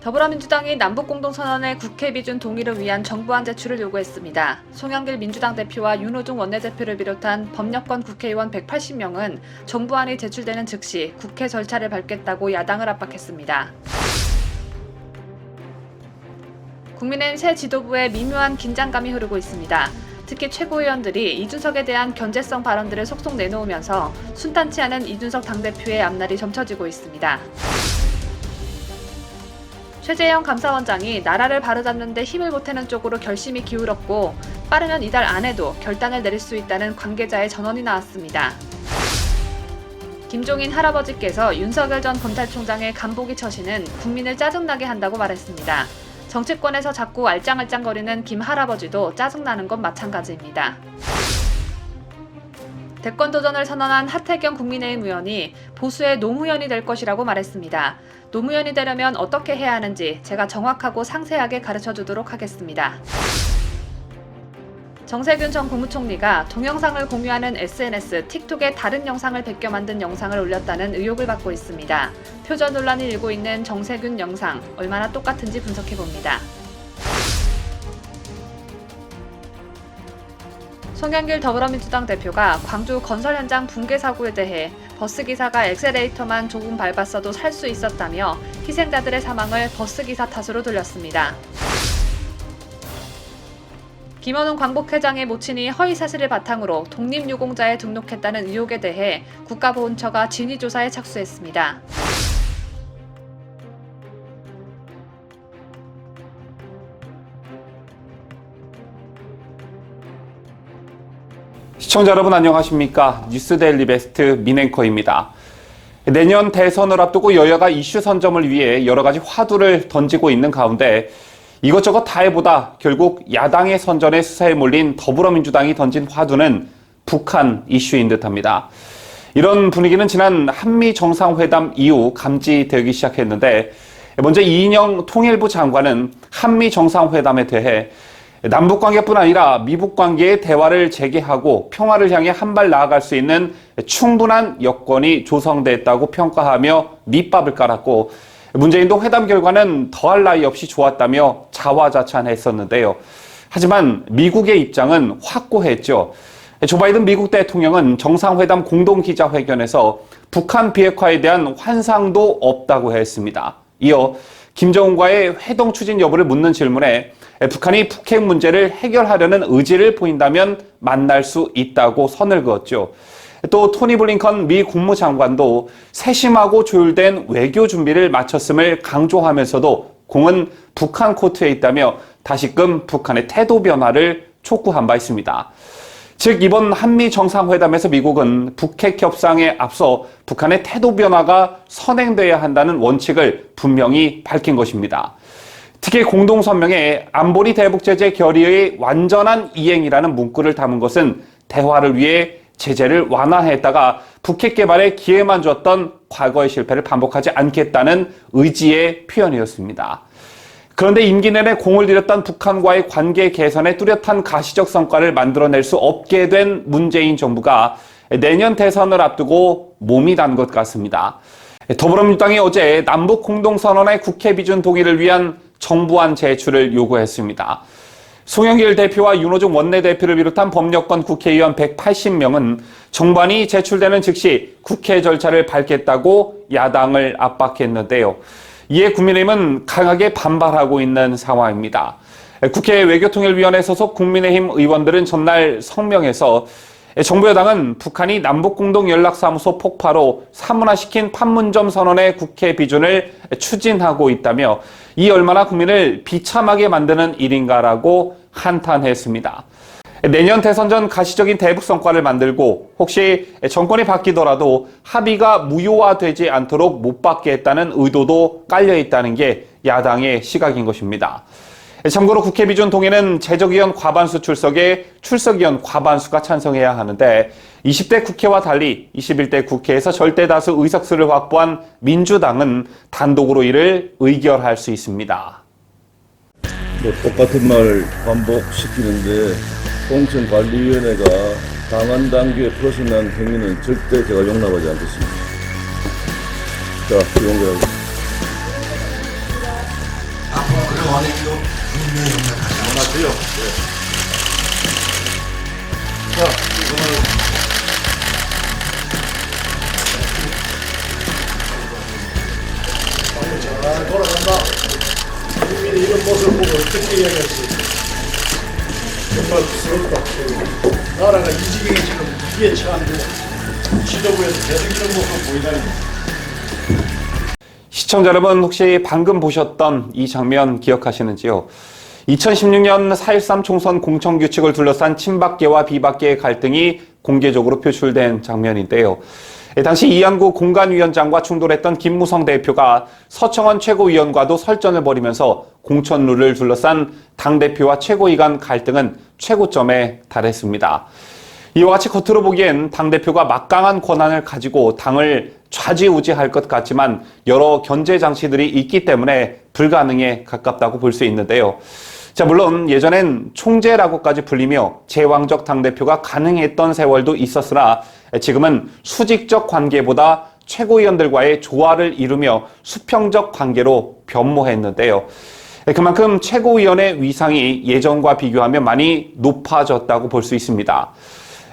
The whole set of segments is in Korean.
더불어민주당이 남북공동선언의 국회 비준 동의를 위한 정부안 제출을 요구했습니다. 송영길 민주당 대표와 윤호중 원내대표를 비롯한 법여권 국회의원 180명은 정부안이 제출되는 즉시 국회 절차를 밟겠다고 야당을 압박했습니다. 국민의힘 새 지도부에 미묘한 긴장감이 흐르고 있습니다. 특히 최고위원들이 이준석에 대한 견제성 발언들을 속속 내놓으면서 순탄치 않은 이준석 당대표의 앞날이 점쳐지고 있습니다. 최재형 감사원장이 나라를 바로잡는 데 힘을 보태는 쪽으로 결심이 기울었고 빠르면 이달 안에도 결단을 내릴 수 있다는 관계자의 전언이 나왔습니다. 김종인 할아버지께서 윤석열 전 검찰총장의 간보기 처신은 국민을 짜증나게 한다고 말했습니다. 정치권에서 자꾸 알짱알짱거리는 김 할아버지도 짜증나는 건 마찬가지입니다. 대권 도전을 선언한 하태경 국민의힘 의원이 보수의 노무현이 될 것이라고 말했습니다. 노무현이 되려면 어떻게 해야 하는지 제가 정확하고 상세하게 가르쳐주도록 하겠습니다. 정세균 전 국무총리가 동영상을 공유하는 SNS 틱톡에 다른 영상을 베껴 만든 영상을 올렸다는 의혹을 받고 있습니다. 표절 논란이 일고 있는 정세균 영상, 얼마나 똑같은지 분석해봅니다. 송영길 더불어민주당 대표가 광주 건설 현장 붕괴 사고에 대해 버스기사가 엑셀레이터만 조금 밟았어도 살 수 있었다며 희생자들의 사망을 버스기사 탓으로 돌렸습니다. 김원훈 광복회장의 모친이 허위사실을 바탕으로 독립유공자에 등록했다는 의혹에 대해 국가보훈처가 진위조사에 착수했습니다. 시청자 여러분 안녕하십니까? 뉴스데일리 베스트 민앵커입니다. 내년 대선을 앞두고 여야가 이슈 선점을 위해 여러 가지 화두를 던지고 있는 가운데 이것저것 다 해보다 결국 야당의 선전에 수사에 몰린 더불어민주당이 던진 화두는 북한 이슈인 듯합니다. 이런 분위기는 지난 한미 정상회담 이후 감지되기 시작했는데 먼저 이인영 통일부 장관은 한미 정상회담에 대해 남북관계뿐 아니라 미북관계의 대화를 재개하고 평화를 향해 한 발 나아갈 수 있는 충분한 여건이 조성됐다고 평가하며 밑밥을 깔았고 문재인도 회담 결과는 더할 나위 없이 좋았다며 자화자찬했었는데요. 하지만 미국의 입장은 확고했죠. 조 바이든 미국 대통령은 정상회담 공동기자회견에서 북한 비핵화에 대한 환상도 없다고 했습니다. 이어 김정은과의 회동 추진 여부를 묻는 질문에 북한이 북핵 문제를 해결하려는 의지를 보인다면 만날 수 있다고 선을 그었죠. 또 토니 블링컨 미 국무장관도 세심하고 조율된 외교 준비를 마쳤음을 강조하면서도 공은 북한 코트에 있다며 다시금 북한의 태도 변화를 촉구한 바 있습니다. 즉 이번 한미 정상회담에서 미국은 북핵 협상에 앞서 북한의 태도 변화가 선행돼야 한다는 원칙을 분명히 밝힌 것입니다. 특히 공동선명에 안보리 대북제재 결의의 완전한 이행이라는 문구를 담은 것은 대화를 위해 제재를 완화했다가 북핵 개발에 기회만 줬던 과거의 실패를 반복하지 않겠다는 의지의 표현이었습니다. 그런데 임기 내내 공을 들였던 북한과의 관계 개선에 뚜렷한 가시적 성과를 만들어낼 수 없게 된 문재인 정부가 내년 대선을 앞두고 몸이 단 것 같습니다. 더불어민주당이 어제 남북공동선언의 국회 비준 동의를 위한 정부안 제출을 요구했습니다. 송영길 대표와 윤호중 원내대표를 비롯한 법여권 국회의원 180명은 정부안이 제출되는 즉시 국회 절차를 밟겠다고 야당을 압박했는데요. 이에 국민의힘은 강하게 반발하고 있는 상황입니다. 국회 외교통일위원회 소속 국민의힘 의원들은 전날 성명에서 정부 여당은 북한이 남북공동연락사무소 폭파로 사문화시킨 판문점 선언의 국회 비준을 추진하고 있다며 이 얼마나 국민을 비참하게 만드는 일인가라고 한탄했습니다. 내년 대선 전 가시적인 대북 성과를 만들고 혹시 정권이 바뀌더라도 합의가 무효화되지 않도록 못 받겠다는 의도도 깔려 있다는 게 야당의 시각인 것입니다. 참고로 국회 비준 동의는 재적의원 과반수 출석에 출석의원 과반수가 찬성해야 하는데 20대 국회와 달리 21대 국회에서 절대다수 의석수를 확보한 민주당은 단독으로 이를 의결할 수 있습니다. 똑같은 말 반복시키는데 공천관리위원회가 당한 단계에 플러스난 행위는 절대 제가 용납하지 않겠습니다. 자, 연결하겠습니다. 그럼 안에도 분명히 연락하죠. 자, 이거는 잘 돌아간다. 국민의 이런 모습을 보고 어떻게 이야기할지 정말 부끄럽다. 나라가 이 지경에 지금 위기에 처한데 지도부에서 계속 이런 모습을 보이다니. 시청자 여러분, 혹시 방금 보셨던 이 장면 기억하시는지요? 2016년 4.13 총선 공천규칙을 둘러싼 친박계와 비박계의 갈등이 공개적으로 표출된 장면인데요. 당시 이한구 공관위원장과 충돌했던 김무성 대표가 서청원 최고위원과도 설전을 벌이면서 공천룰을 둘러싼 당대표와 최고위 간 갈등은 최고점에 달했습니다. 이와 같이 겉으로 보기엔 당대표가 막강한 권한을 가지고 당을 좌지우지할 것 같지만 여러 견제 장치들이 있기 때문에 불가능에 가깝다고 볼 수 있는데요. 자, 물론 예전엔 총재라고까지 불리며 제왕적 당대표가 가능했던 세월도 있었으나 지금은 수직적 관계보다 최고위원들과의 조화를 이루며 수평적 관계로 변모했는데요. 그만큼 최고위원의 위상이 예전과 비교하면 많이 높아졌다고 볼 수 있습니다.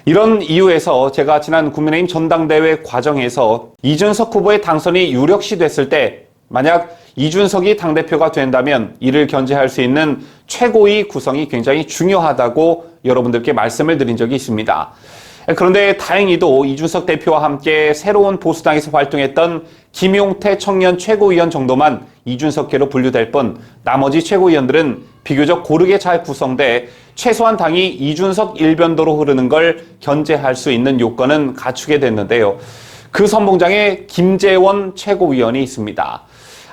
이런 이유에서 제가 지난 국민의힘 전당대회 과정에서 이준석 후보의 당선이 유력시 됐을 때 만약 이준석이 당대표가 된다면 이를 견제할 수 있는 최고위 구성이 굉장히 중요하다고 여러분들께 말씀을 드린 적이 있습니다. 그런데 다행히도 이준석 대표와 함께 새로운 보수당에서 활동했던 김용태 청년 최고위원 정도만 이준석계로 분류될 뿐 나머지 최고위원들은 비교적 고르게 잘 구성돼 최소한 당이 이준석 일변도로 흐르는 걸 견제할 수 있는 요건은 갖추게 됐는데요. 그 선봉장에 김재원 최고위원이 있습니다.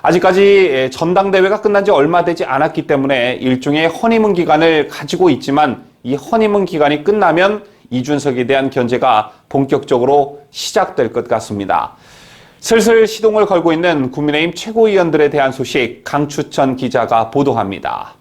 아직까지 전당대회가 끝난 지 얼마 되지 않았기 때문에 일종의 허니문 기간을 가지고 있지만 이 허니문 기간이 끝나면 이준석에 대한 견제가 본격적으로 시작될 것 같습니다. 슬슬 시동을 걸고 있는 국민의힘 최고위원들에 대한 소식 강추천 기자가 보도합니다.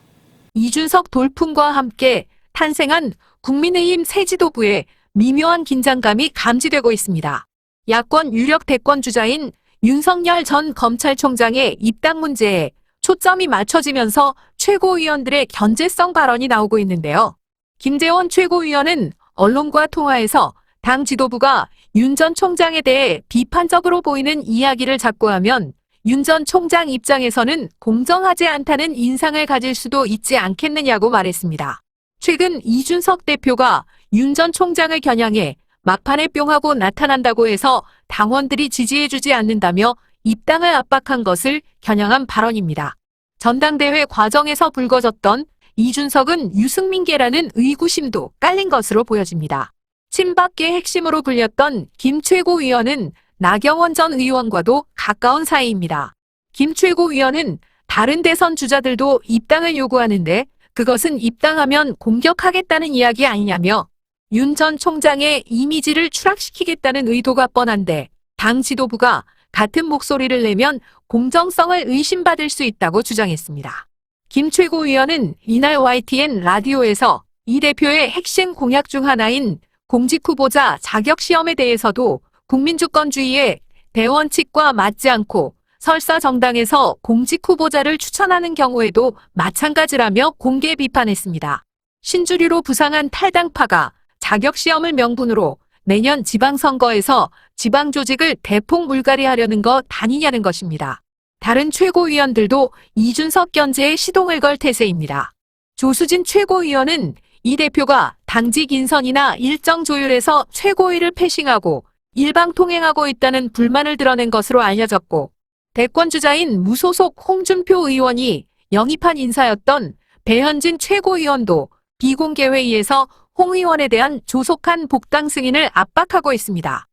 이준석 돌풍과 함께 탄생한 국민의힘 새 지도부에 미묘한 긴장감이 감지되고 있습니다. 야권 유력 대권 주자인 윤석열 전 검찰총장의 입당 문제에 초점이 맞춰지면서 최고위원들의 견제성 발언이 나오고 있는데요. 김재원 최고위원은 언론과 통화에서 당 지도부가 윤 전 총장에 대해 비판적으로 보이는 이야기를 자꾸 하면 윤 전 총장 입장에서는 공정하지 않다는 인상을 가질 수도 있지 않겠느냐고 말했습니다. 최근 이준석 대표가 윤 전 총장을 겨냥해 막판에 뿅하고 나타난다고 해서 당원들이 지지해주지 않는다며 입당을 압박한 것을 겨냥한 발언입니다. 전당대회 과정에서 불거졌던 이준석은 유승민계라는 의구심도 깔린 것으로 보여집니다. 친박계 핵심으로 불렸던 김 최고위원은 나경원 전 의원과도 가까운 사이입니다. 김 최고위원은 다른 대선 주자들도 입당을 요구하는데 그것은 입당하면 공격하겠다는 이야기 아니냐며 윤 전 총장의 이미지를 추락시키겠다는 의도가 뻔한데 당 지도부가 같은 목소리를 내면 공정성을 의심받을 수 있다고 주장했습니다. 김 최고위원은 이날 YTN 라디오에서 이 대표의 핵심 공약 중 하나인 공직후보자 자격시험에 대해서도 국민주권주의의 대원칙과 맞지 않고 설사 정당에서 공직후보자를 추천하는 경우에도 마찬가지라며 공개 비판했습니다. 신주류로 부상한 탈당파가 자격시험을 명분으로 내년 지방선거에서 지방조직을 대폭 물갈이하려는 것 아니냐는 것입니다. 다른 최고위원들도 이준석 견제에 시동을 걸 태세입니다. 조수진 최고위원은 이 대표가 당직 인선이나 일정 조율에서 최고위를 패싱하고 일방통행하고 있다는 불만을 드러낸 것으로 알려졌고 대권주자인 무소속 홍준표 의원이 영입한 인사였던 배현진 최고위원도 비공개 회의에서 홍 의원에 대한 조속한 복당 승인을 압박하고 있습니다.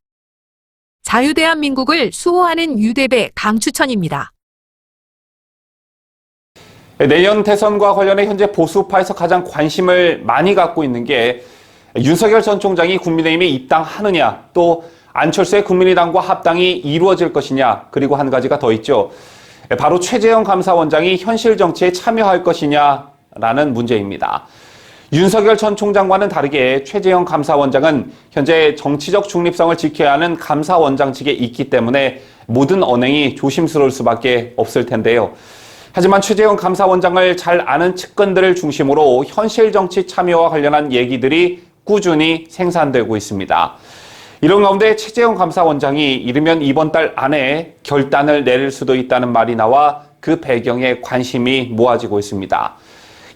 자유대한민국을 수호하는 유대배 강추천입니다. 내년 대선과 관련해 현재 보수파에서 가장 관심을 많이 갖고 있는 게 윤석열 전 총장이 국민의힘에 입당하느냐, 또 안철수의 국민의당과 합당이 이루어질 것이냐, 그리고 한 가지가 더 있죠. 바로 최재형 감사원장이 현실 정치에 참여할 것이냐라는 문제입니다. 윤석열 전 총장과는 다르게 최재형 감사원장은 현재 정치적 중립성을 지켜야 하는 감사원장직에 있기 때문에 모든 언행이 조심스러울 수밖에 없을 텐데요. 하지만 최재형 감사원장을 잘 아는 측근들을 중심으로 현실 정치 참여와 관련한 얘기들이 꾸준히 생산되고 있습니다. 이런 가운데 최재형 감사원장이 이르면 이번 달 안에 결단을 내릴 수도 있다는 말이 나와 그 배경에 관심이 모아지고 있습니다.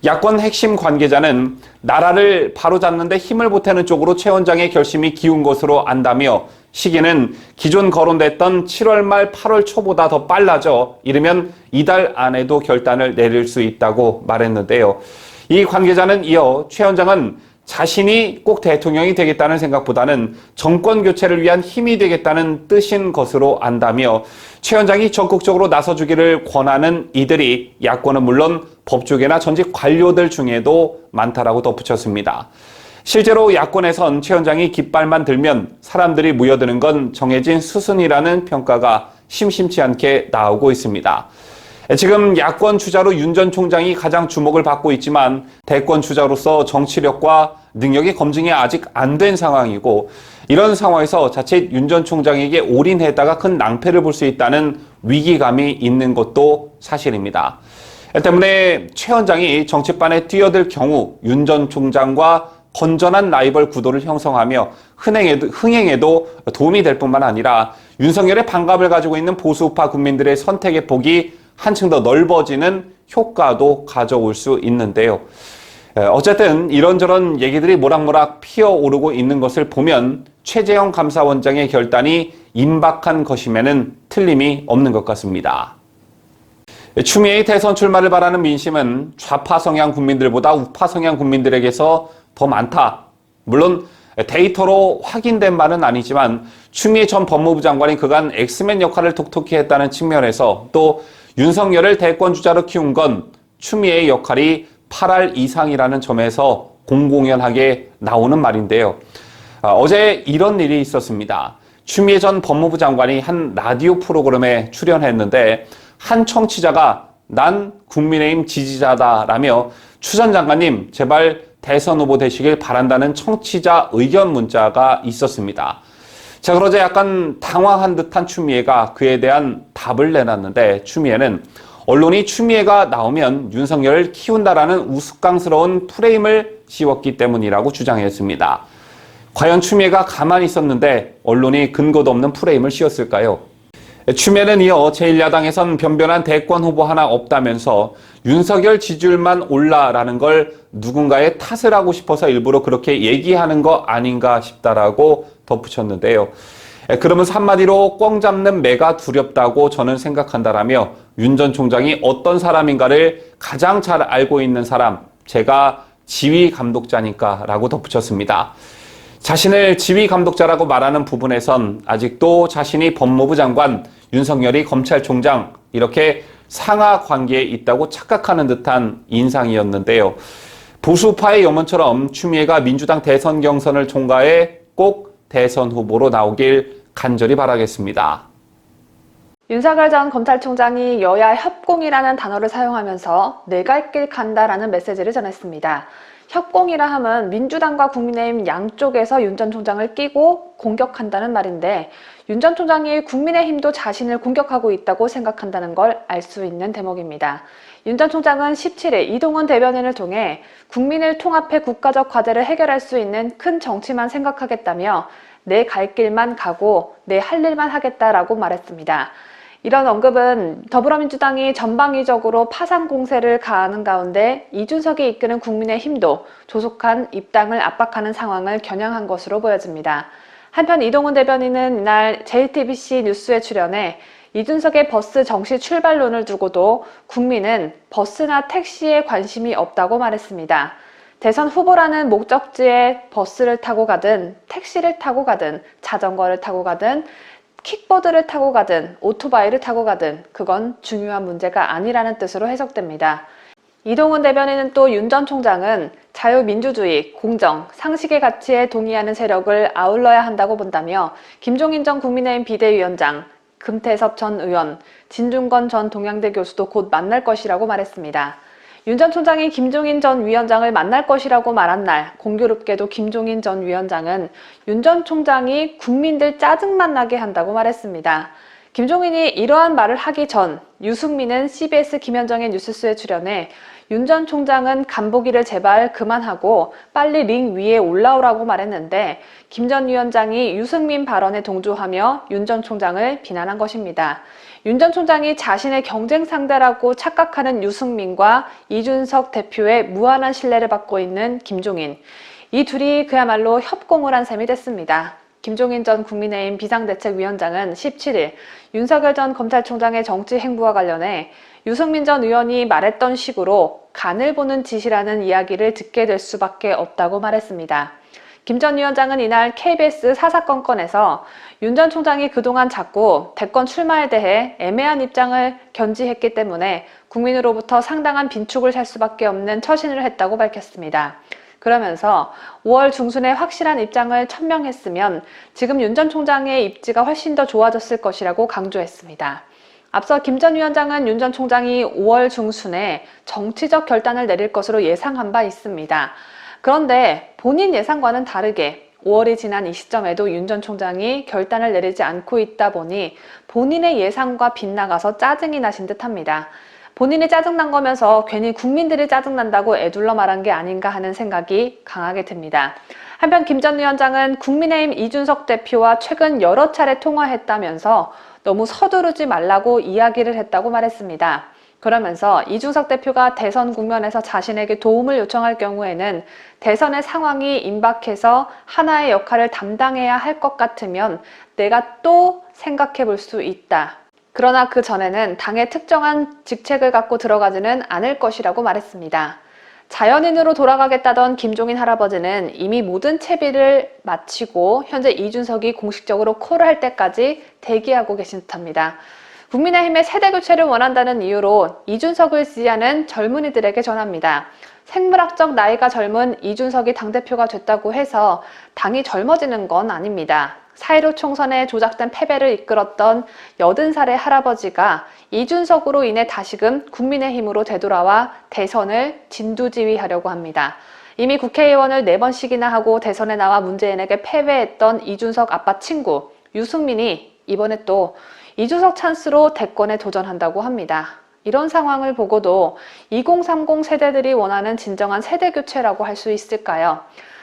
야권 핵심 관계자는 나라를 바로잡는 데 힘을 보태는 쪽으로 최 원장의 결심이 기운 것으로 안다며 시기는 기존 거론됐던 7월 말 8월 초보다 더 빨라져 이르면 이달 안에도 결단을 내릴 수 있다고 말했는데요. 이 관계자는 이어 최 원장은 자신이 꼭 대통령이 되겠다는 생각보다는 정권 교체를 위한 힘이 되겠다는 뜻인 것으로 안다며 최 원장이 적극적으로 나서주기를 권하는 이들이 야권은 물론 법조계나 전직 관료들 중에도 많다라고 덧붙였습니다. 실제로 야권에선 최 원장이 깃발만 들면 사람들이 모여드는 건 정해진 수순이라는 평가가 심심치 않게 나오고 있습니다. 지금 야권 주자로 윤 전 총장이 가장 주목을 받고 있지만 대권 주자로서 정치력과 능력이 검증이 아직 안 된 상황이고 이런 상황에서 자칫 윤 전 총장에게 올인했다가 큰 낭패를 볼 수 있다는 위기감이 있는 것도 사실입니다. 때문에 최 원장이 정치판에 뛰어들 경우 윤 전 총장과 건전한 라이벌 구도를 형성하며 흥행에도 도움이 될 뿐만 아니라 윤석열의 반갑을 가지고 있는 보수파 국민들의 선택의 폭이 한층 더 넓어지는 효과도 가져올 수 있는데요. 어쨌든 이런저런 얘기들이 모락모락 피어오르고 있는 것을 보면 최재형 감사원장의 결단이 임박한 것임에는 틀림이 없는 것 같습니다. 추미애의 대선 출마를 바라는 민심은 좌파 성향 국민들보다 우파 성향 국민들에게서 더 많다. 물론 데이터로 확인된 바는 아니지만 추미애 전 법무부 장관이 그간 엑스맨 역할을 톡톡히 했다는 측면에서 또 윤석열을 대권 주자로 키운 건 추미애의 역할이 8할 이상이라는 점에서 공공연하게 나오는 말인데요. 어제 이런 일이 있었습니다. 추미애 전 법무부 장관이 한 라디오 프로그램에 출연했는데 한 청취자가 난 국민의힘 지지자다라며 추 전 장관님 제발 대선 후보 되시길 바란다는 청취자 의견 문자가 있었습니다. 자, 그러자 약간 당황한 듯한 추미애가 그에 대한 답을 내놨는데 추미애는 언론이 추미애가 나오면 윤석열을 키운다라는 우스꽝스러운 프레임을 씌웠기 때문이라고 주장했습니다. 과연 추미애가 가만히 있었는데 언론이 근거도 없는 프레임을 씌웠을까요? 추미애는 이어 제1야당에선 변변한 대권 후보 하나 없다면서 윤석열 지지율만 올라라는 걸 누군가의 탓을 하고 싶어서 일부러 그렇게 얘기하는 거 아닌가 싶다라고 덧붙였는데요. 그러면서 한마디로 꽝 잡는 매가 두렵다고 저는 생각한다라며 윤 전 총장이 어떤 사람인가를 가장 잘 알고 있는 사람, 제가 지휘 감독자니까 라고 덧붙였습니다. 자신을 지휘 감독자라고 말하는 부분에선 아직도 자신이 법무부 장관, 윤석열이 검찰총장 이렇게 상하 관계에 있다고 착각하는 듯한 인상이었는데요. 보수파의 염원처럼 추미애가 민주당 대선 경선을 총괄해 꼭 대선 후보로 나오길 간절히 바라겠습니다. 윤석열 전 검찰총장이 여야 협공이라는 단어를 사용하면서 내 갈 길 간다라는 메시지를 전했습니다. 협공이라 함은 민주당과 국민의힘 양쪽에서 윤 전 총장을 끼고 공격한다는 말인데 윤 전 총장이 국민의힘도 자신을 공격하고 있다고 생각한다는 걸 알 수 있는 대목입니다. 윤 전 총장은 17일 이동훈 대변인을 통해 국민을 통합해 국가적 과제를 해결할 수 있는 큰 정치만 생각하겠다며 내 갈 길만 가고 내 할 일만 하겠다라고 말했습니다. 이런 언급은 더불어민주당이 전방위적으로 파상 공세를 가하는 가운데 이준석이 이끄는 국민의힘도 조속한 입당을 압박하는 상황을 겨냥한 것으로 보여집니다. 한편 이동훈 대변인은 이날 JTBC 뉴스에 출연해 이준석의 버스 정시 출발론을 두고도 국민은 버스나 택시에 관심이 없다고 말했습니다. 대선 후보라는 목적지에 버스를 타고 가든 택시를 타고 가든 자전거를 타고 가든 킥보드를 타고 가든 오토바이를 타고 가든 그건 중요한 문제가 아니라는 뜻으로 해석됩니다. 이동훈 대변인은 또 윤 전 총장은 자유민주주의, 공정, 상식의 가치에 동의하는 세력을 아울러야 한다고 본다며 김종인 전 국민의힘 비대위원장, 금태섭 전 의원, 진중권 전 동양대 교수도 곧 만날 것이라고 말했습니다. 윤 전 총장이 김종인 전 위원장을 만날 것이라고 말한 날 공교롭게도 김종인 전 위원장은 윤 전 총장이 국민들 짜증만 나게 한다고 말했습니다. 김종인이 이러한 말을 하기 전 유승민은 CBS 김현정의 뉴스쇼에 출연해 윤 전 총장은 간보기를 제발 그만하고 빨리 링 위에 올라오라고 말했는데 김 전 위원장이 유승민 발언에 동조하며 윤 전 총장을 비난한 것입니다. 윤 전 총장이 자신의 경쟁 상대라고 착각하는 유승민과 이준석 대표의 무한한 신뢰를 받고 있는 김종인. 이 둘이 그야말로 협공을 한 셈이 됐습니다. 김종인 전 국민의힘 비상대책위원장은 17일 윤석열 전 검찰총장의 정치 행보와 관련해 유승민 전 의원이 말했던 식으로 간을 보는 짓이라는 이야기를 듣게 될 수밖에 없다고 말했습니다. 김 전 위원장은 이날 KBS 사사건건에서 윤 전 총장이 그동안 자꾸 대권 출마에 대해 애매한 입장을 견지했기 때문에 국민으로부터 상당한 빈축을 살 수밖에 없는 처신을 했다고 밝혔습니다. 그러면서 5월 중순에 확실한 입장을 천명했으면 지금 윤 전 총장의 입지가 훨씬 더 좋아졌을 것이라고 강조했습니다. 앞서 김 전 위원장은 윤 전 총장이 5월 중순에 정치적 결단을 내릴 것으로 예상한 바 있습니다. 그런데 본인 예상과는 다르게 5월이 지난 이 시점에도 윤 전 총장이 결단을 내리지 않고 있다 보니 본인의 예상과 빗나가서 짜증이 나신 듯합니다. 본인이 짜증난 거면서 괜히 국민들이 짜증난다고 애둘러 말한 게 아닌가 하는 생각이 강하게 듭니다. 한편 김 전 위원장은 국민의힘 이준석 대표와 최근 여러 차례 통화했다면서 너무 서두르지 말라고 이야기를 했다고 말했습니다. 그러면서 이준석 대표가 대선 국면에서 자신에게 도움을 요청할 경우에는 대선의 상황이 임박해서 하나의 역할을 담당해야 할 것 같으면 내가 또 생각해 볼 수 있다. 그러나 그 전에는 당의 특정한 직책을 갖고 들어가지는 않을 것이라고 말했습니다. 자연인으로 돌아가겠다던 김종인 할아버지는 이미 모든 채비를 마치고 현재 이준석이 공식적으로 콜을 할 때까지 대기하고 계신 듯합니다. 국민의힘의 세대교체를 원한다는 이유로 이준석을 지지하는 젊은이들에게 전합니다. 생물학적 나이가 젊은 이준석이 당대표가 됐다고 해서 당이 젊어지는 건 아닙니다. 4.15 총선에 조작된 패배를 이끌었던 80살의 할아버지가 이준석으로 인해 다시금 국민의힘으로 되돌아와 대선을 진두지휘하려고 합니다. 이미 국회의원을 4번씩이나 하고 대선에 나와 문재인에게 패배했던 이준석 아빠 친구 유승민이 이번에 또 이준석 찬스로 대권에 도전한다고 합니다. 이런 상황을 보고도 2030 세대들이 원하는 진정한 세대교체라고 할 수 있을까요?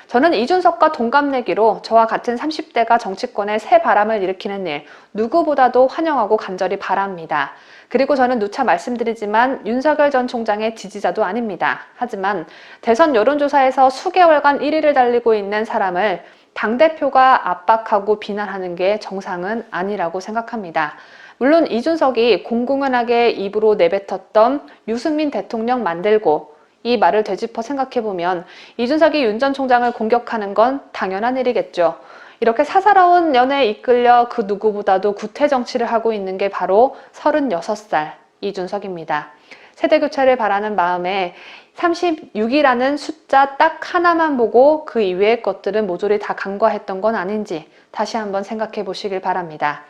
저는 이준석과 동갑내기로 저와 같은 30대가 정치권에 새 바람을 일으키는 일 누구보다도 환영하고 간절히 바랍니다. 그리고 저는 누차 말씀드리지만 윤석열 전 총장의 지지자도 아닙니다. 하지만 대선 여론조사에서 수개월간 1위를 달리고 있는 사람을 당대표가 압박하고 비난하는 게 정상은 아니라고 생각합니다. 물론 이준석이 공공연하게 입으로 내뱉었던 유승민 대통령 만들고 이 말을 되짚어 생각해보면 이준석이 윤 전 총장을 공격하는 건 당연한 일이겠죠. 이렇게 사사로운 연애에 이끌려 그 누구보다도 구태 정치를 하고 있는 게 바로 36살 이준석입니다. 세대교체를 바라는 마음에 36이라는 숫자 딱 하나만 보고 그 이외의 것들은 모조리 다 간과했던 건 아닌지 다시 한번 생각해 보시길 바랍니다.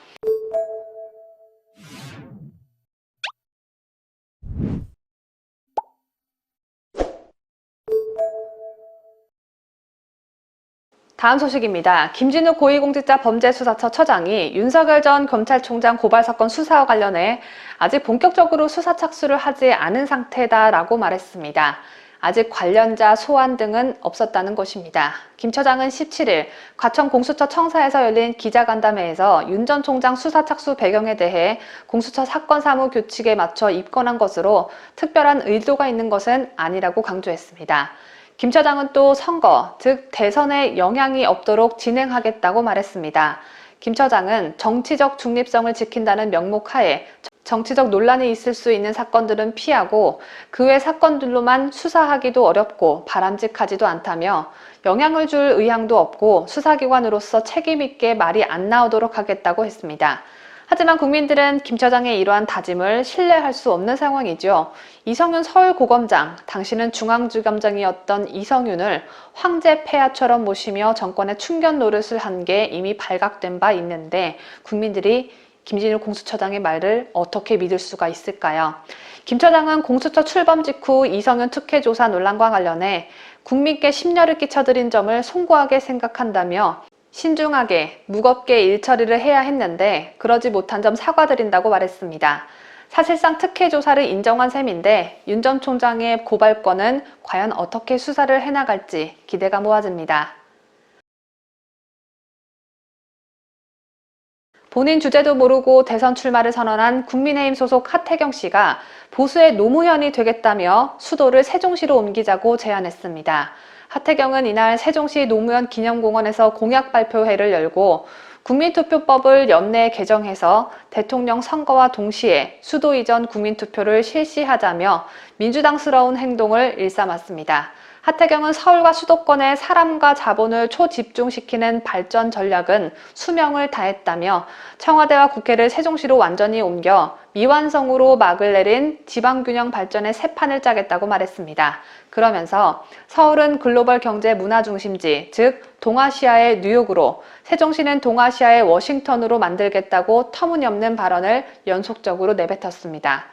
다음 소식입니다. 김진욱 고위공직자 범죄수사처 처장이 윤석열 전 검찰총장 고발사건 수사와 관련해 아직 본격적으로 수사 착수를 하지 않은 상태다라고 말했습니다. 아직 관련자 소환 등은 없었다는 것입니다. 김 처장은 17일 과천 공수처 청사에서 열린 기자간담회에서 윤 전 총장 수사 착수 배경에 대해 공수처 사건 사무 규칙에 맞춰 입건한 것으로 특별한 의도가 있는 것은 아니라고 강조했습니다. 김 처장은 또 선거, 즉 대선에 영향이 없도록 진행하겠다고 말했습니다. 김 처장은 정치적 중립성을 지킨다는 명목 하에 정치적 논란이 있을 수 있는 사건들은 피하고 그 외 사건들로만 수사하기도 어렵고 바람직하지도 않다며 영향을 줄 의향도 없고 수사기관으로서 책임있게 말이 안 나오도록 하겠다고 했습니다. 하지만 국민들은 김 처장의 이러한 다짐을 신뢰할 수 없는 상황이죠. 이성윤 서울고검장, 당시는 중앙지검장이었던 이성윤을 황제 폐하처럼 모시며 정권의 충견 노릇을 한 게 이미 발각된 바 있는데 국민들이 김진욱 공수처장의 말을 어떻게 믿을 수가 있을까요? 김 처장은 공수처 출범 직후 이성윤 특혜 조사 논란과 관련해 국민께 심려를 끼쳐드린 점을 송구하게 생각한다며 신중하게, 무겁게 일 처리를 해야 했는데 그러지 못한 점 사과드린다고 말했습니다. 사실상 특혜 조사를 인정한 셈인데 윤 전 총장의 고발건은 과연 어떻게 수사를 해나갈지 기대가 모아집니다. 본인 주제도 모르고 대선 출마를 선언한 국민의힘 소속 하태경 씨가 보수의 노무현이 되겠다며 수도를 세종시로 옮기자고 제안했습니다. 하태경은 이날 세종시 노무현 기념공원에서 공약 발표회를 열고 국민투표법을 연내 개정해서 대통령 선거와 동시에 수도 이전 국민투표를 실시하자며 민주당스러운 행동을 일삼았습니다. 하태경은 서울과 수도권의 사람과 자본을 초집중시키는 발전 전략은 수명을 다했다며 청와대와 국회를 세종시로 완전히 옮겨 미완성으로 막을 내린 지방균형 발전의 새 판을 짜겠다고 말했습니다. 그러면서 서울은 글로벌 경제 문화 중심지, 즉 동아시아의 뉴욕으로, 세종시는 동아시아의 워싱턴으로 만들겠다고 터무니없는 발언을 연속적으로 내뱉었습니다.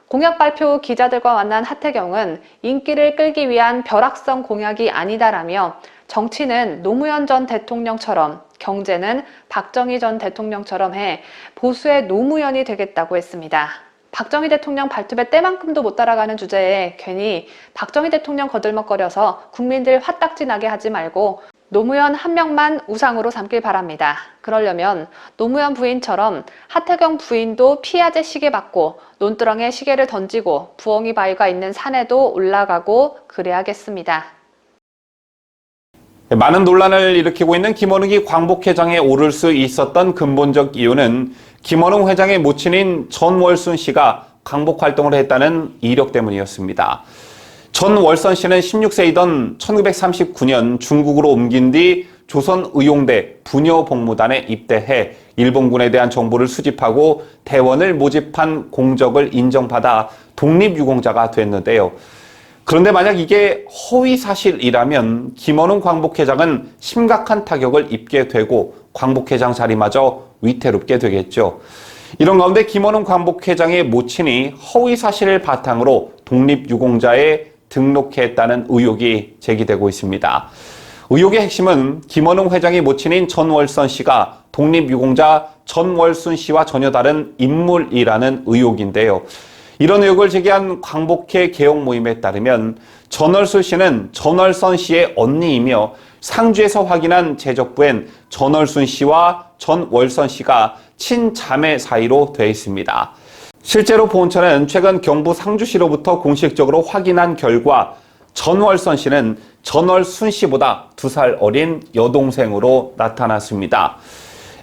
공약 발표 후 기자들과 만난 하태경은 인기를 끌기 위한 벼락성 공약이 아니다라며 정치는 노무현 전 대통령처럼, 경제는 박정희 전 대통령처럼 해 보수의 노무현이 되겠다고 했습니다. 박정희 대통령 발톱에 때만큼도 못 따라가는 주제에 괜히 박정희 대통령 거들먹거려서 국민들 화딱지 나게 하지 말고 노무현 한 명만 우상으로 삼길 바랍니다. 그러려면 노무현 부인처럼 하태경 부인도 피아제 시계 받고 논두렁에 시계를 던지고 부엉이 바위가 있는 산에도 올라가고 그래야겠습니다. 많은 논란을 일으키고 있는 김원욱이 광복회장에 오를 수 있었던 근본적 이유는 김원욱 회장의 모친인 전월순 씨가 광복 활동을 했다는 이력 때문이었습니다. 전월선 씨는 16세이던 1939년 중국으로 옮긴 뒤 조선의용대 부녀복무단에 입대해 일본군에 대한 정보를 수집하고 대원을 모집한 공적을 인정받아 독립유공자가 됐는데요. 그런데 만약 이게 허위 사실이라면 김원웅 광복회장은 심각한 타격을 입게 되고 광복회장 자리마저 위태롭게 되겠죠. 이런 가운데 김원웅 광복회장의 모친이 허위 사실을 바탕으로 독립유공자에 등록했다는 의혹이 제기되고 있습니다. 의혹의 핵심은 김원웅 회장의 모친인 전월선 씨가 독립유공자 전월순 씨와 전혀 다른 인물이라는 의혹인데요. 이런 의혹을 제기한 광복회 개혁 모임에 따르면 전월순 씨는 전월선 씨의 언니이며 상주에서 확인한 제적부엔 전월순 씨와 전월선 씨가 친자매 사이로 되어 있습니다. 실제로 보훈처는 최근 경부 상주시로부터 공식적으로 확인한 결과 전월선 씨는 전월순 씨보다 2살 어린 여동생으로 나타났습니다.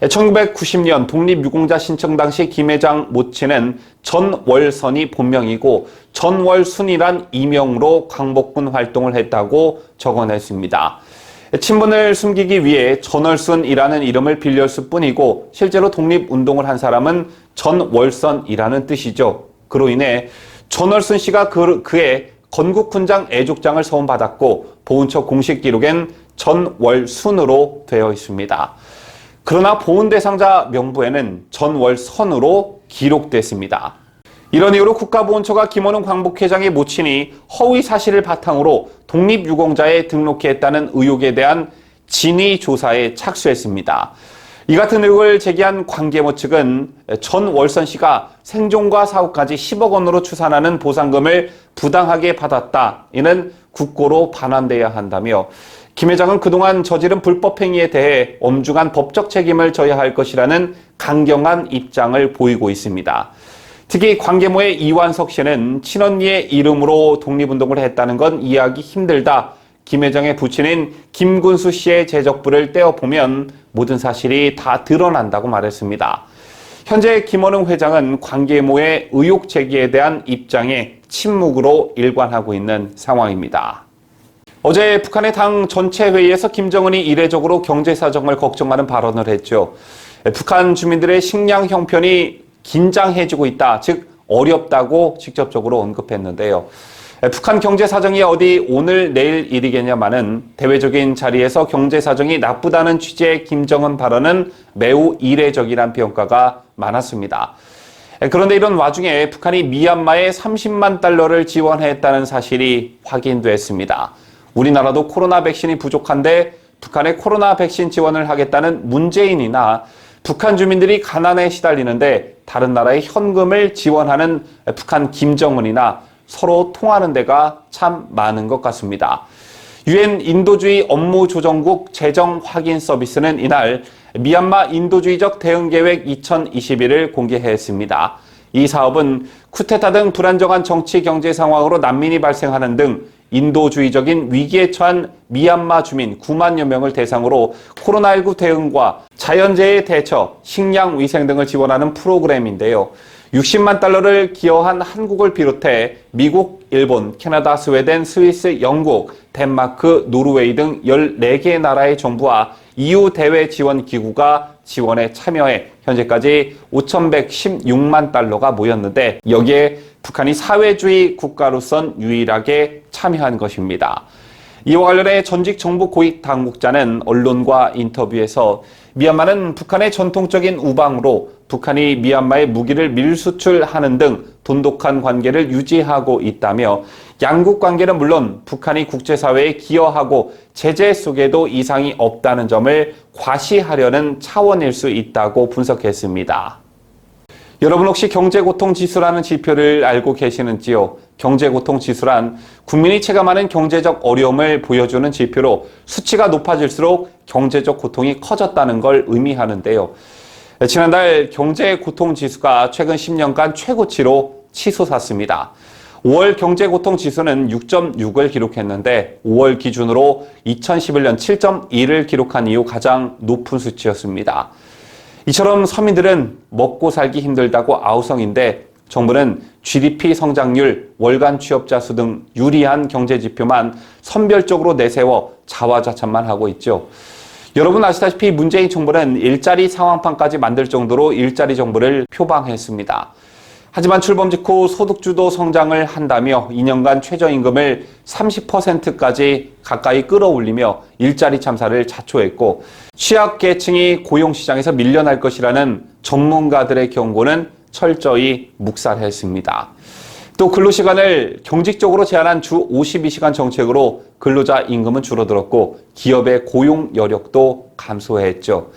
1990년 독립유공자 신청 당시 김 회장 모친은 전월선이 본명이고 전월순이란 이명으로 광복군 활동을 했다고 적어냈습니다. 친분을 숨기기 위해 전월순이라는 이름을 빌렸을 뿐이고 실제로 독립운동을 한 사람은 전월선이라는 뜻이죠. 그로 인해 전월순 씨가 그의 건국훈장 애족장을 서운받았고 보훈처 공식 기록엔 전월순으로 되어 있습니다. 그러나 보훈 대상자 명부에는 전월선으로 기록됐습니다. 이런 이유로 국가보훈처가 김원웅 광복회장의 모친이 허위 사실을 바탕으로 독립유공자에 등록했다는 의혹에 대한 진위 조사에 착수했습니다. 이 같은 의혹을 제기한 관계모 측은 전월선 씨가 생존과 사후까지 10억 원으로 추산하는 보상금을 부당하게 받았다. 이는 국고로 반환돼야 한다며 김 회장은 그동안 저지른 불법 행위에 대해 엄중한 법적 책임을 져야 할 것이라는 강경한 입장을 보이고 있습니다. 특히 관계모의 이완석 씨는 친언니의 이름으로 독립운동을 했다는 건 이해하기 힘들다. 김 회장의 부친인 김군수 씨의 제적부를 떼어보면 모든 사실이 다 드러난다고 말했습니다. 현재 김원웅 회장은 관계모의 의혹 제기에 대한 입장에 침묵으로 일관하고 있는 상황입니다. 어제 북한의 당 전체 회의에서 김정은이 이례적으로 경제 사정을 걱정하는 발언을 했죠. 북한 주민들의 식량 형편이 긴장해지고 있다, 즉 어렵다고 직접적으로 언급했는데요. 북한 경제 사정이 어디 오늘 내일 일이겠냐마는 대외적인 자리에서 경제 사정이 나쁘다는 취지의 김정은 발언은 매우 이례적이란 평가가 많았습니다. 그런데 이런 와중에 북한이 미얀마에 30만 달러를 지원했다는 사실이 확인됐습니다. 우리나라도 코로나 백신이 부족한데 북한의 코로나 백신 지원을 하겠다는 문재인이나 북한 주민들이 가난에 시달리는데 다른 나라의 현금을 지원하는 북한 김정은이나 서로 통하는 데가 참 많은 것 같습니다. 유엔 인도주의 업무조정국 재정 확인 서비스는 이날 미얀마 인도주의적 대응계획 2021을 공개했습니다. 이 사업은 쿠데타 등 불안정한 정치 경제 상황으로 난민이 발생하는 등 인도주의적인 위기에 처한 미얀마 주민 9만여 명을 대상으로 코로나19 대응과 자연재해 대처, 식량 위생 등을 지원하는 프로그램인데요. 60만 달러를 기여한 한국을 비롯해 미국, 일본, 캐나다, 스웨덴, 스위스, 영국, 덴마크, 노르웨이 등 14개의 나라의 정부와 EU 대외 지원 기구가 지원에 참여해 현재까지 5,116만 달러가 모였는데 여기에 북한이 사회주의 국가로선 유일하게 참여한 것입니다. 이와 관련해 전직 정부 고위 당국자는 언론과 인터뷰에서 미얀마는 북한의 전통적인 우방으로 북한이 미얀마에 무기를 밀수출하는 등 돈독한 관계를 유지하고 있다며 양국 관계는 물론 북한이 국제사회에 기여하고 제재 속에도 이상이 없다는 점을 과시하려는 차원일 수 있다고 분석했습니다. 여러분 혹시 경제고통지수라는 지표를 알고 계시는지요? 경제고통지수란 국민이 체감하는 경제적 어려움을 보여주는 지표로 수치가 높아질수록 경제적 고통이 커졌다는 걸 의미하는데요. 지난달 경제고통지수가 최근 10년간 최고치로 치솟았습니다. 5월 경제고통지수는 6.6을 기록했는데 5월 기준으로 2011년 7.1을 기록한 이후 가장 높은 수치였습니다. 이처럼 서민들은 먹고 살기 힘들다고 아우성인데 정부는 GDP 성장률, 월간 취업자 수 등 유리한 경제지표만 선별적으로 내세워 자화자찬만 하고 있죠. 여러분 아시다시피 문재인 정부는 일자리 상황판까지 만들 정도로 일자리 정부를 표방했습니다. 하지만 출범 직후 소득주도 성장을 한다며 2년간 최저임금을 30%까지 가까이 끌어올리며 일자리 참사를 자초했고 취약계층이 고용시장에서 밀려날 것이라는 전문가들의 경고는 철저히 묵살했습니다. 또 근로시간을 경직적으로 제한한 주 52시간 정책으로 근로자 임금은 줄어들었고 기업의 고용 여력도 감소했죠.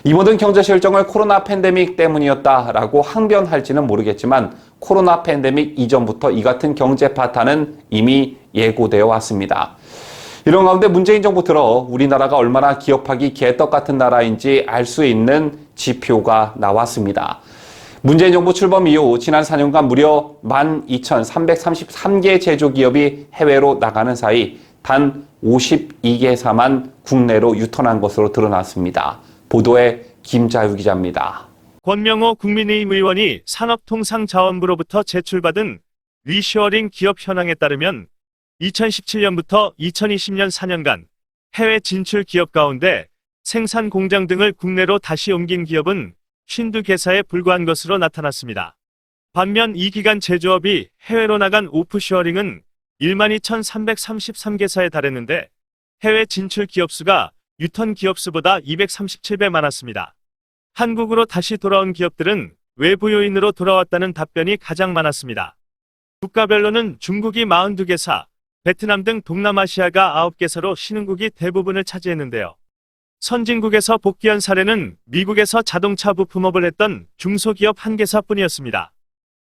이 모든 경제 실정을 코로나 팬데믹 때문이었다라고 항변할지는 모르겠지만 코로나 팬데믹 이전부터 이 같은 경제 파탄은 이미 예고되어 왔습니다. 이런 가운데 문재인 정부 들어 우리나라가 얼마나 기업하기 개떡 같은 나라인지 알 수 있는 지표가 나왔습니다. 문재인 정부 출범 이후 지난 4년간 무려 12,333개 제조기업이 해외로 나가는 사이 단 52개사만 국내로 유턴한 것으로 드러났습니다. 보도에 김자유 기자입니다. 권명호 국민의힘 의원이 산업통상자원부로부터 제출받은 리쇼어링 기업 현황에 따르면 2017년부터 2020년 4년간 해외 진출 기업 가운데 생산 공장 등을 국내로 다시 옮긴 기업은 52개사에 불과한 것으로 나타났습니다. 반면 이 기간 제조업이 해외로 나간 오프쇼어링은 12,333개사에 달했는데 해외 진출 기업 수가 유턴 기업 수보다 237배 많았습니다. 한국으로 다시 돌아온 기업들은 외부 요인으로 돌아왔다는 답변이 가장 많았습니다. 국가별로는 중국이 42개사, 베트남 등 동남아시아가 9개사로 신흥국이 대부분을 차지했는데요. 선진국에서 복귀한 사례는 미국에서 자동차 부품업을 했던 중소기업 1개사뿐이었습니다.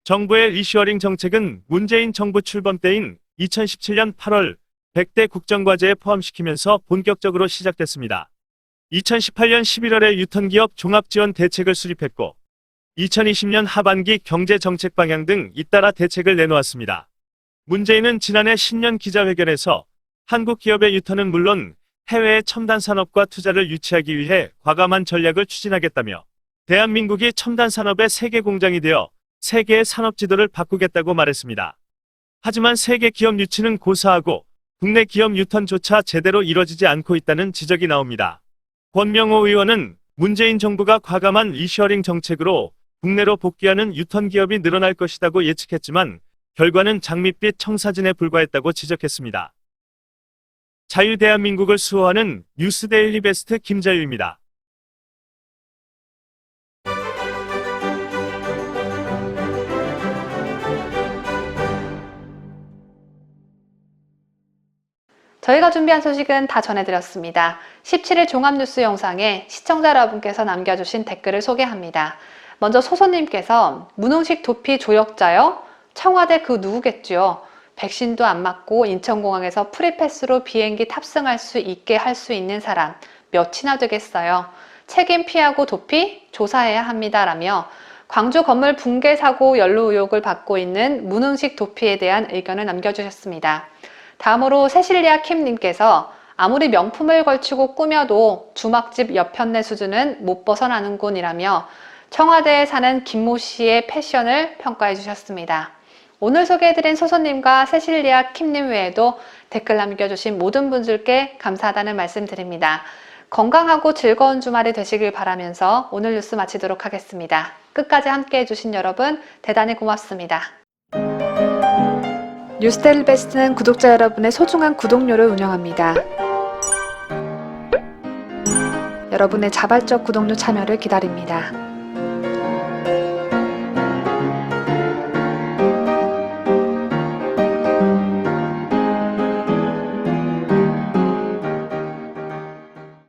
정부의 리쇼어링 정책은 문재인 정부 출범 때인 2017년 8월 100대 국정과제에 포함시키면서 본격적으로 시작됐습니다. 2018년 11월에 유턴기업 종합지원 대책을 수립했고 2020년 하반기 경제정책 방향 등 잇따라 대책을 내놓았습니다. 문재인은 지난해 신년 기자회견에서 한국 기업의 유턴은 물론 해외의 첨단 산업과 투자를 유치하기 위해 과감한 전략을 추진하겠다며 대한민국이 첨단 산업의 세계 공장이 되어 세계의 산업 지도를 바꾸겠다고 말했습니다. 하지만 세계 기업 유치는 고사하고 국내 기업 유턴조차 제대로 이뤄지지 않고 있다는 지적이 나옵니다. 권명호 의원은 문재인 정부가 과감한 리쇼어링 정책으로 국내로 복귀하는 유턴 기업이 늘어날 것이라고 예측했지만 결과는 장밋빛 청사진에 불과했다고 지적했습니다. 자유대한민국을 수호하는 뉴스데일리 베스트 김자유입니다. 저희가 준비한 소식은 다 전해드렸습니다. 17일 종합뉴스 영상에 시청자 여러분께서 남겨주신 댓글을 소개합니다. 먼저 소소님께서 문흥식 도피 조력자요? 청와대 그 누구겠지요? 백신도 안 맞고 인천공항에서 프리패스로 비행기 탑승할 수 있게 할 수 있는 사람 몇이나 되겠어요? 책임 피하고 도피? 조사해야 합니다라며 광주 건물 붕괴 사고 연루 의혹을 받고 있는 문흥식 도피에 대한 의견을 남겨주셨습니다. 다음으로 세실리아 킴님께서 아무리 명품을 걸치고 꾸며도 주막집 옆편내 수준은 못 벗어나는군이라며 청와대에 사는 김모 씨의 패션을 평가해 주셨습니다. 오늘 소개해드린 소소님과 세실리아 킴님 외에도 댓글 남겨주신 모든 분들께 감사하다는 말씀 드립니다. 건강하고 즐거운 주말이 되시길 바라면서 오늘 뉴스 마치도록 하겠습니다. 끝까지 함께 해주신 여러분 대단히 고맙습니다. 뉴스데일리 베스트는 구독자 여러분의 소중한 구독료를 운영합니다. 여러분의 자발적 구독료 참여를 기다립니다.